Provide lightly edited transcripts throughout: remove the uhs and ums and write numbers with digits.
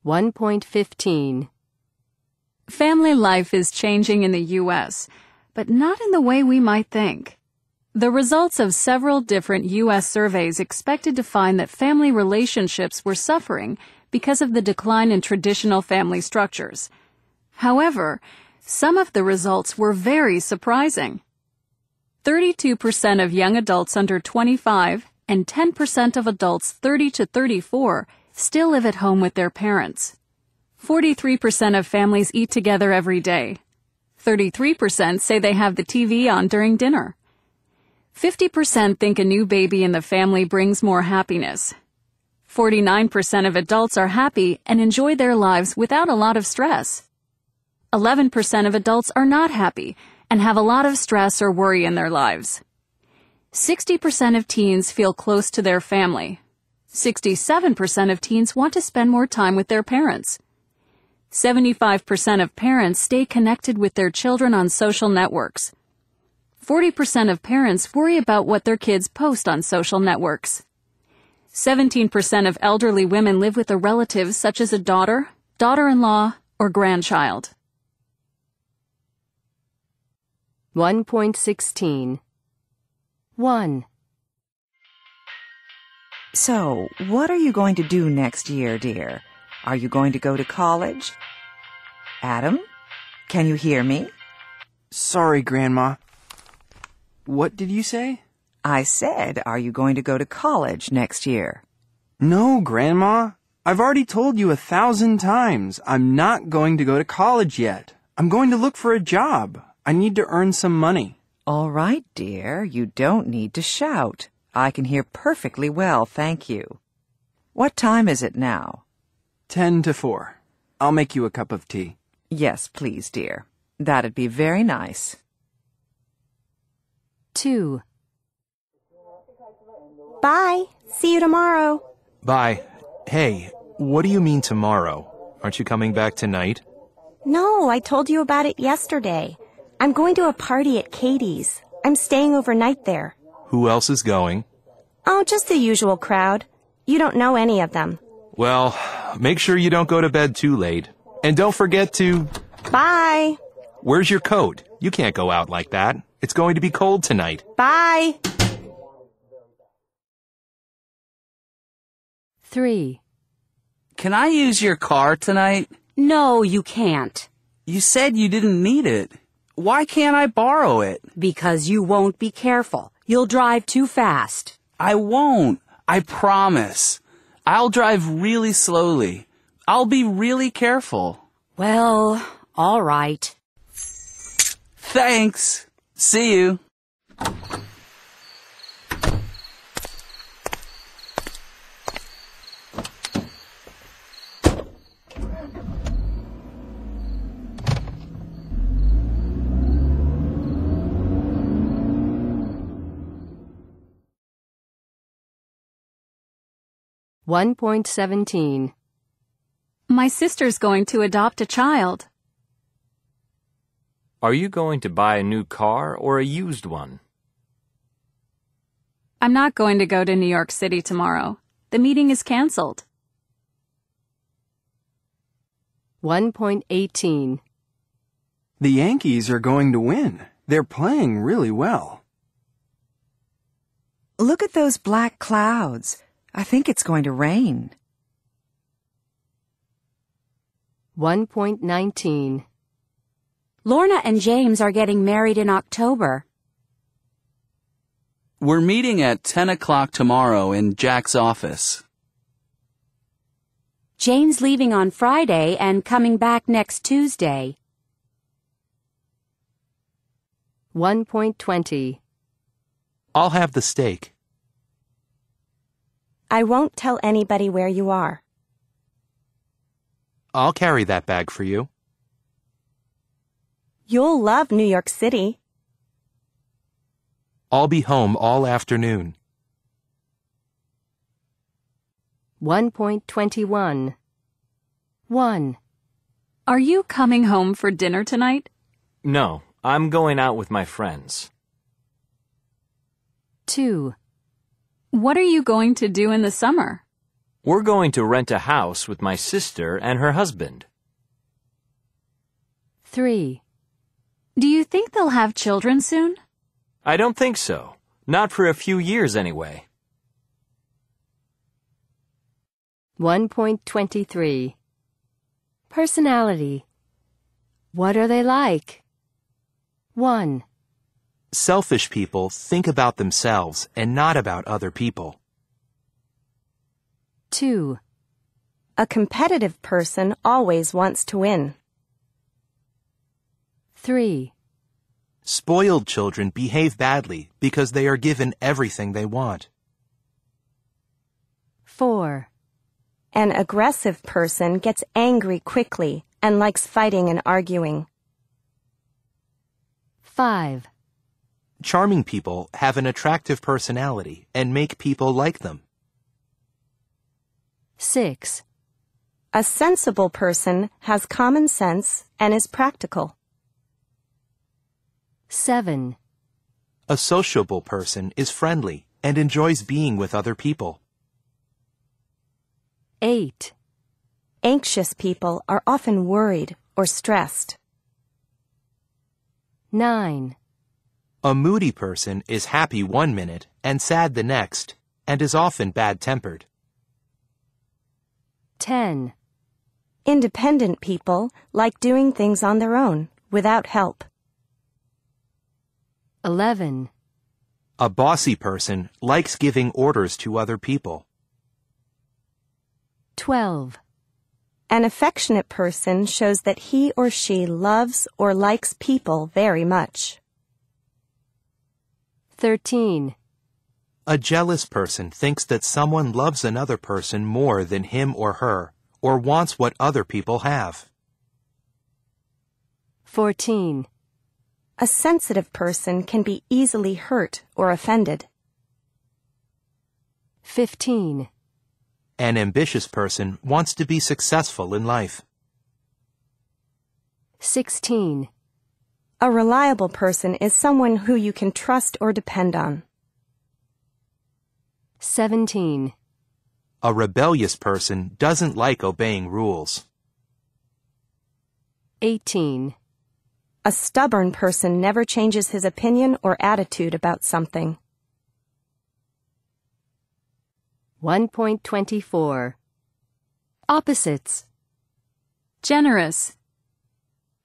1.15. Family life is changing in the U.S., but not in the way we might think. The results of several different U.S. surveys expected to find that family relationships were suffering because of the decline in traditional family structures. However, some of the results were very surprising. 32% of young adults under 25 and 10% of adults 30 to 34 still live at home with their parents. 43% of families eat together every day. 33% say they have the TV on during dinner. 50% think a new baby in the family brings more happiness. 49% of adults are happy and enjoy their lives without a lot of stress. 11% of adults are not happy and have a lot of stress or worry in their lives. 60% of teens feel close to their family. 67% of teens want to spend more time with their parents. 75% of parents stay connected with their children on social networks. 40% of parents worry about what their kids post on social networks. 17% of elderly women live with a relative such as a daughter, daughter-in-law, or grandchild. 1.16. 1. So, what are you going to do next year, dear? Are you going to go to college? Adam, can you hear me? Sorry, Grandma. What did you say? I said, are you going to go to college next year? No, Grandma. I've already told you 1,000 times. I'm not going to go to college yet. I'm going to look for a job. I need to earn some money. All right, dear. You don't need to shout. I can hear perfectly well, thank you. What time is it now? 10 to 4. I'll make you a cup of tea. Yes, please, dear. That'd be very nice. 2. Bye. See you tomorrow. Bye. Hey, what do you mean tomorrow? Aren't you coming back tonight? No, I told you about it yesterday. I'm going to a party at Katie's. I'm staying overnight there. Who else is going? Oh, just the usual crowd. You don't know any of them. Well, make sure you don't go to bed too late. And don't forget to... Bye. Where's your coat? You can't go out like that. It's going to be cold tonight. Bye. 3. Can I use your car tonight? No, you can't. You said you didn't need it. Why can't I borrow it? Because you won't be careful. You'll drive too fast. I won't. I promise. I'll drive really slowly. I'll be really careful. Well, all right. Thanks. See you. One 1.17. My sister's going to adopt a child. Are you going to buy a new car or a used one? I'm not going to go to New York City tomorrow. The meeting is canceled. 1.18. The Yankees are going to win. They're playing really well. Look at those black clouds. I think it's going to rain. 1.19. Lorna and James are getting married in October. We're meeting at 10 o'clock tomorrow in Jack's office. Jane's leaving on Friday and coming back next Tuesday. 1.20. I'll have the steak. I won't tell anybody where you are. I'll carry that bag for you. You'll love New York City. I'll be home all afternoon. 1.21. 1. Are you coming home for dinner tonight? No, I'm going out with my friends. 2. What are you going to do in the summer? We're going to rent a house with my sister and her husband. 3. Do you think they'll have children soon? I don't think so. Not for a few years anyway. 1.23. Personality. What are they like? 1. Selfish people think about themselves and not about other people. 2. A competitive person always wants to win. 3. Spoiled children behave badly because they are given everything they want. 4. An aggressive person gets angry quickly and likes fighting and arguing. 5. Charming people have an attractive personality and make people like them. 6. A sensible person has common sense and is practical. 7. A sociable person is friendly and enjoys being with other people. 8. Anxious people are often worried or stressed. 9. A moody person is happy one minute and sad the next, and is often bad-tempered. 10. Independent people like doing things on their own, without help. 11. A bossy person likes giving orders to other people. 12. An affectionate person shows that he or she loves or likes people very much. 13. A jealous person thinks that someone loves another person more than him or her, or wants what other people have. 14. A sensitive person can be easily hurt or offended. 15. An ambitious person wants to be successful in life. 16. A reliable person is someone who you can trust or depend on. 17. A rebellious person doesn't like obeying rules. 18. A stubborn person never changes his opinion or attitude about something. 1.24. Opposites. Generous.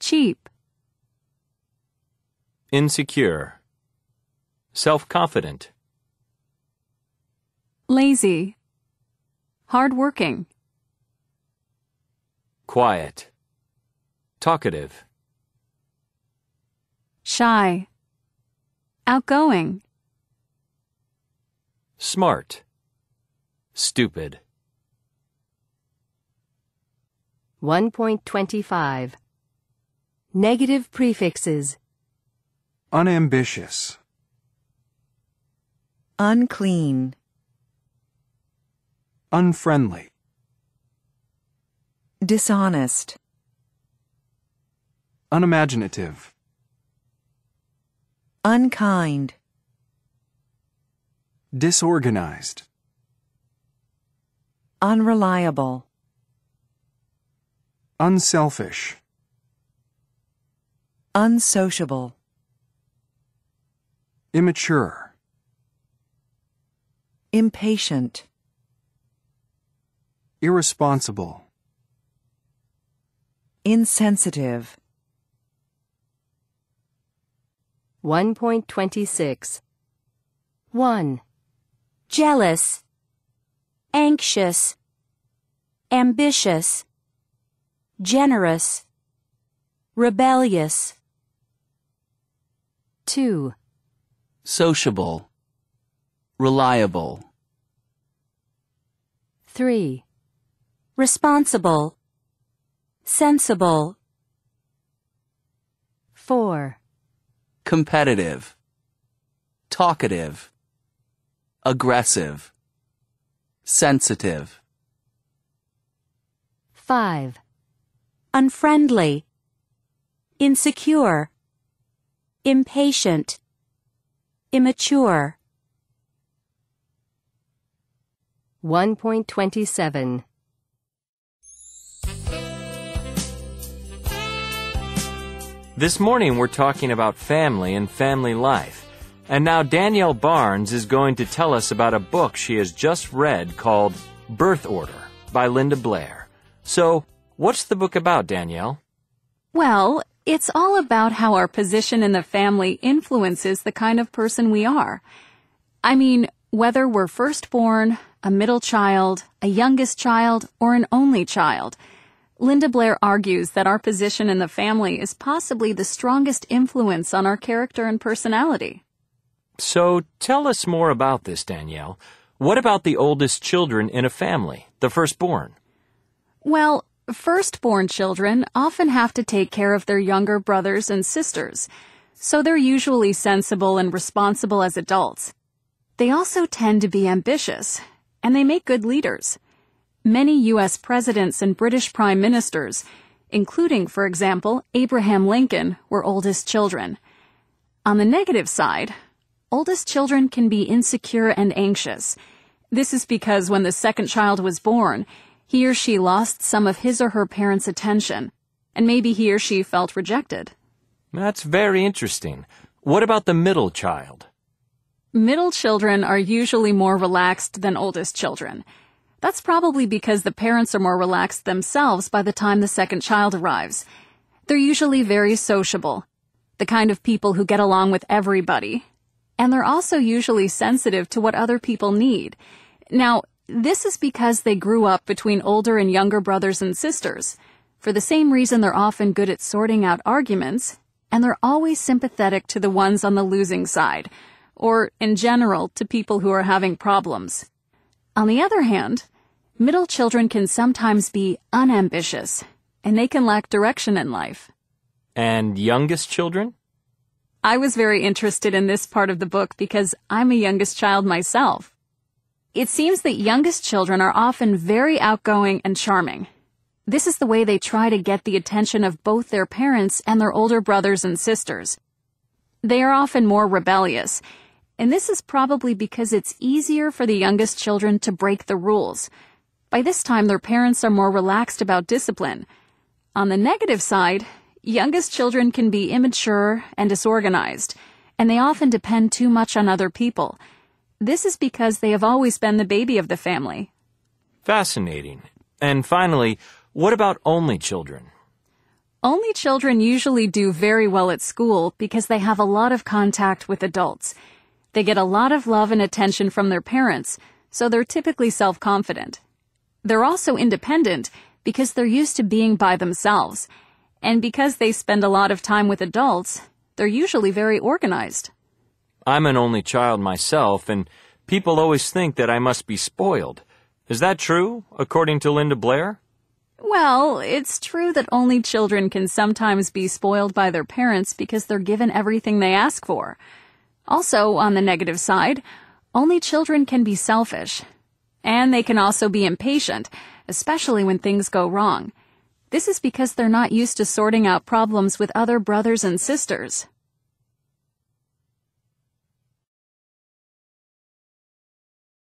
Cheap. Insecure. Self-confident. Lazy. Hardworking. Quiet. Talkative. Shy. Outgoing. Smart. Stupid. 1.25. Negative prefixes. Unambitious. Unclean. Unfriendly. Dishonest. Unimaginative. Unkind. Disorganized. Unreliable. Unselfish. Unsociable. Immature. Impatient. Irresponsible. Insensitive. 1.26. 1. Jealous. Anxious. Ambitious. Generous. Rebellious. 2. Sociable. Reliable. 3. Responsible. Sensible. 4. Competitive. Talkative. Aggressive. Sensitive. 5. Unfriendly. Insecure. Impatient. Immature. 1.27. This morning we're talking about family and family life. And now Danielle Barnes is going to tell us about a book she has just read called Birth Order by Linda Blair. So, what's the book about, Danielle? Well, it's all about how our position in the family influences the kind of person we are. I mean, whether we're firstborn, a middle child, a youngest child, or an only child, Linda Blair argues that our position in the family is possibly the strongest influence on our character and personality. So, tell us more about this, Danielle. What about the oldest children in a family, the firstborn? Well, firstborn children often have to take care of their younger brothers and sisters, so they're usually sensible and responsible as adults. They also tend to be ambitious, and they make good leaders. Many U.S. presidents and British prime ministers, including, for example, Abraham Lincoln, were oldest children. On the negative side, oldest children can be insecure and anxious. This is because when the second child was born, he or she lost some of his or her parents' attention, and maybe he or she felt rejected. That's very interesting. What about the middle child? Middle children are usually more relaxed than oldest children. That's probably because the parents are more relaxed themselves by the time the second child arrives. They're usually very sociable, the kind of people who get along with everybody. And they're also usually sensitive to what other people need. Now, this is because they grew up between older and younger brothers and sisters. For the same reason, they're often good at sorting out arguments, and they're always sympathetic to the ones on the losing side, or, in general, to people who are having problems. On the other hand, middle children can sometimes be unambitious, and they can lack direction in life. And youngest children? I was very interested in this part of the book because I'm a youngest child myself. It seems that youngest children are often very outgoing and charming. This is the way they try to get the attention of both their parents and their older brothers and sisters. They are often more rebellious, and this is probably because it's easier for the youngest children to break the rules. By this time, their parents are more relaxed about discipline. On the negative side, youngest children can be immature and disorganized, and they often depend too much on other people. This is because they have always been the baby of the family. Fascinating. And finally, what about only children? Only children usually do very well at school because they have a lot of contact with adults. They get a lot of love and attention from their parents, so they're typically self-confident. They're also independent because they're used to being by themselves. And because they spend a lot of time with adults, they're usually very organized. I'm an only child myself, and people always think that I must be spoiled. Is that true, according to Linda Blair? Well, it's true that only children can sometimes be spoiled by their parents because they're given everything they ask for. Also, on the negative side, only children can be selfish. And they can also be impatient, especially when things go wrong. This is because they're not used to sorting out problems with other brothers and sisters.